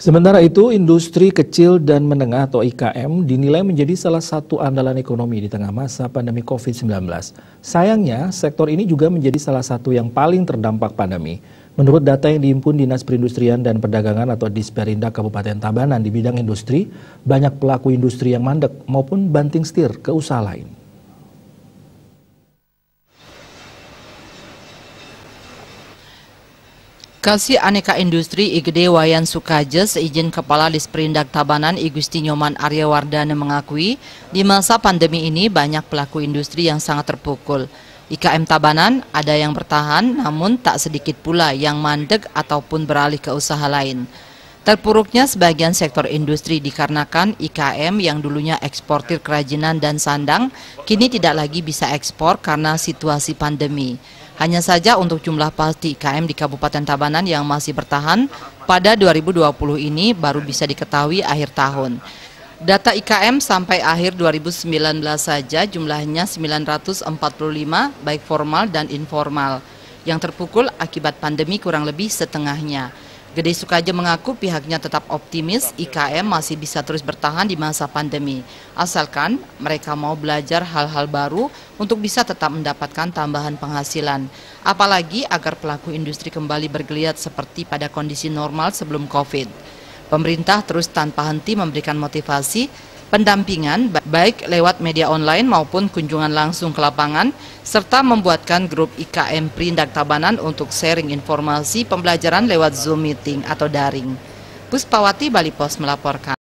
Sementara itu, industri kecil dan menengah atau IKM dinilai menjadi salah satu andalan ekonomi di tengah masa pandemi COVID-19. Sayangnya, sektor ini juga menjadi salah satu yang paling terdampak pandemi. Menurut data yang dihimpun Dinas Perindustrian dan Perdagangan atau Disperindak Kabupaten Tabanan di bidang industri, banyak pelaku industri yang mandek maupun banting setir ke usaha lain. Kasih Aneka Industri IGD Wayan Sukaje seizin Kepala Disperindak Tabanan I Gusti Nyoman Aryawardana mengakui di masa pandemi ini banyak pelaku industri yang sangat terpukul. IKM Tabanan ada yang bertahan namun tak sedikit pula yang mandek ataupun beralih ke usaha lain. Terpuruknya sebagian sektor industri dikarenakan IKM yang dulunya eksportir kerajinan dan sandang kini tidak lagi bisa ekspor karena situasi pandemi. Hanya saja untuk jumlah pasti IKM di Kabupaten Tabanan yang masih bertahan pada 2020 ini baru bisa diketahui akhir tahun. Data IKM sampai akhir 2019 saja jumlahnya 945 baik formal dan informal. Yang terpukul akibat pandemi kurang lebih setengahnya. Gede Sukaje mengaku pihaknya tetap optimis IKM masih bisa terus bertahan di masa pandemi. Asalkan mereka mau belajar hal-hal baru untuk bisa tetap mendapatkan tambahan penghasilan. Apalagi agar pelaku industri kembali bergeliat seperti pada kondisi normal sebelum COVID. Pemerintah terus tanpa henti memberikan motivasi, pendampingan baik lewat media online maupun kunjungan langsung ke lapangan, serta membuatkan grup IKM Perindak Tabanan untuk sharing informasi pembelajaran lewat Zoom meeting atau daring. Puspawati, Bali Pos melaporkan.